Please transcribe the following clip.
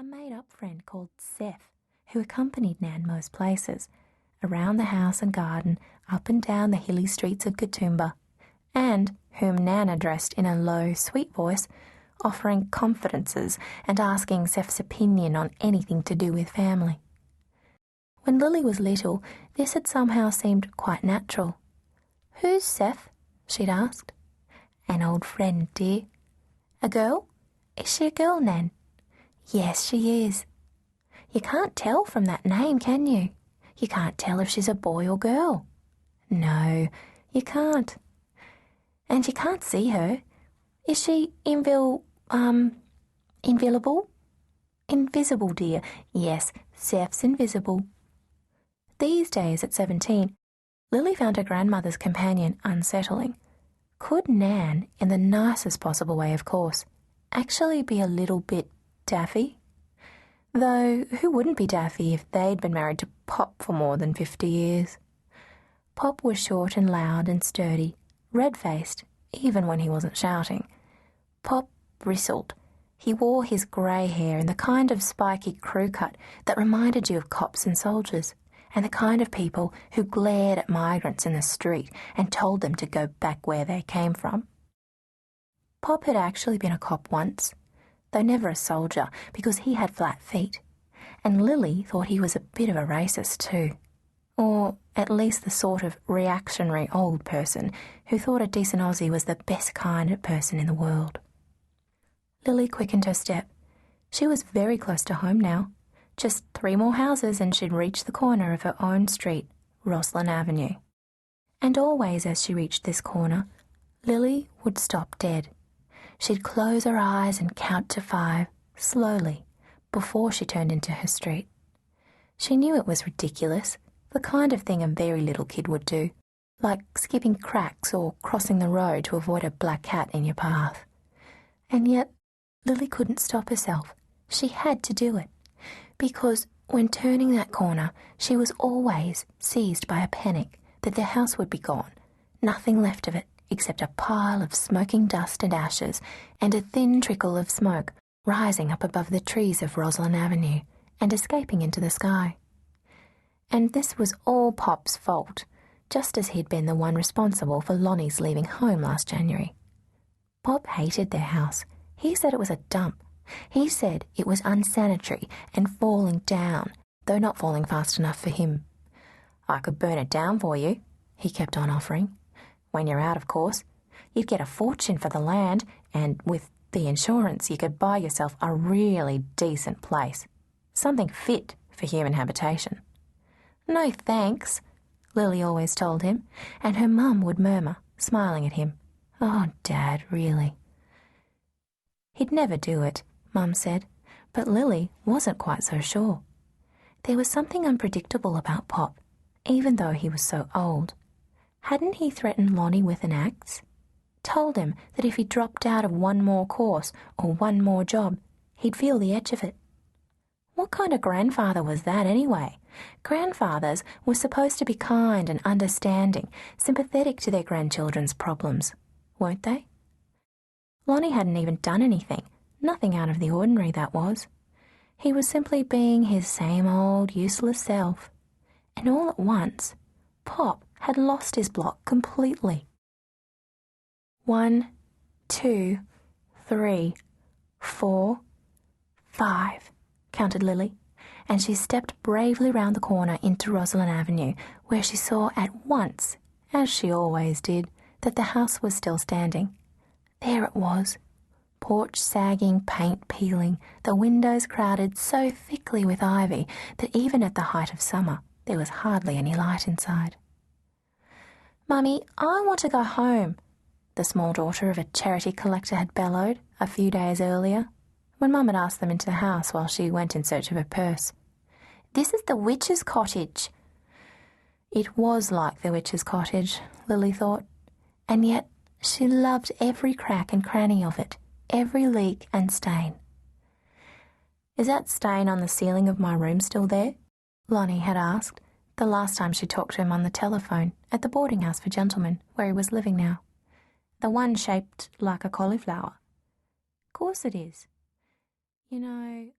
a made-up friend called Seth, who accompanied Nan most places, around the house and garden, up and down the hilly streets of Katoomba, and whom Nan addressed in a low, sweet voice, offering confidences and asking Seth's opinion on anything to do with family. When Lily was little, this had somehow seemed quite natural. "Who's Seth?" she'd asked. "An old friend, dear." "A girl? Is she a girl, Nan?" "Yes, she is." "You can't tell from that name, can you? You can't tell if she's a boy or girl." "No, you can't." "And you can't see her. Is she invisible?" "Invisible, dear. Yes, Seth's invisible." These days, at 17, Lily found her grandmother's companion unsettling. Could Nan, in the nicest possible way of course, actually be a little bit daffy? Though who wouldn't be daffy if they'd been married to Pop for more than 50 years? Pop was short and loud and sturdy, red-faced, even when he wasn't shouting. Pop bristled. He wore his grey hair in the kind of spiky crew cut that reminded you of cops and soldiers, and the kind of people who glared at migrants in the street and told them to go back where they came from. Pop had actually been a cop once, though never a soldier, because he had flat feet, and Lily thought he was a bit of a racist too, or at least the sort of reactionary old person who thought a decent Aussie was the best kind of person in the world. Lily quickened her step. She was very close to home now. Just 3 more houses and she'd reach the corner of her own street, Roslyn Avenue. And always as she reached this corner, Lily would stop dead. She'd close her eyes and count to 5, slowly, before she turned into her street. She knew it was ridiculous, the kind of thing a very little kid would do, like skipping cracks or crossing the road to avoid a black cat in your path. And yet, Lily couldn't stop herself. She had to do it, because when turning that corner, she was always seized by a panic that the house would be gone, nothing left of it except a pile of smoking dust and ashes and a thin trickle of smoke rising up above the trees of Roslyn Avenue and escaping into the sky. And this was all Pop's fault, just as he'd been the one responsible for Lonnie's leaving home last January. Pop hated their house. He said it was a dump. He said it was unsanitary and falling down, though not falling fast enough for him. "I could burn it down for you," he kept on offering. "When you're out, of course. You'd get a fortune for the land, and with the insurance you could buy yourself a really decent place. Something fit for human habitation." "No thanks," Lily always told him, and her mum would murmur, smiling at him, "Oh, Dad, really?" He'd never do it, Mum said, but Lily wasn't quite so sure. There was something unpredictable about Pop, even though he was so old. Hadn't he threatened Lonnie with an axe? Told him that if he dropped out of one more course or one more job, he'd feel the edge of it. What kind of grandfather was that anyway? Grandfathers were supposed to be kind and understanding, sympathetic to their grandchildren's problems, weren't they? Lonnie hadn't even done anything, nothing out of the ordinary, that was. He was simply being his same old useless self. And all at once, Pop had lost his block completely. 1, 2, 3, 4, 5, counted Lily, and she stepped bravely round the corner into Roslyn Avenue, where she saw at once, as she always did, that the house was still standing. There it was, porch sagging, paint peeling, the windows crowded so thickly with ivy that even at the height of summer there was hardly any light inside. "Mummy, I want to go home," the small daughter of a charity collector had bellowed a few days earlier, when Mum had asked them into the house while she went in search of her purse. "This is the witch's cottage." It was like the witch's cottage, Lily thought, and yet she loved every crack and cranny of it, every leak and stain. "Is that stain on the ceiling of my room still there?" Lonnie had asked, the last time she talked to him on the telephone at the boarding house for gentlemen where he was living now. "The one shaped like a cauliflower?" "Course it is. You know,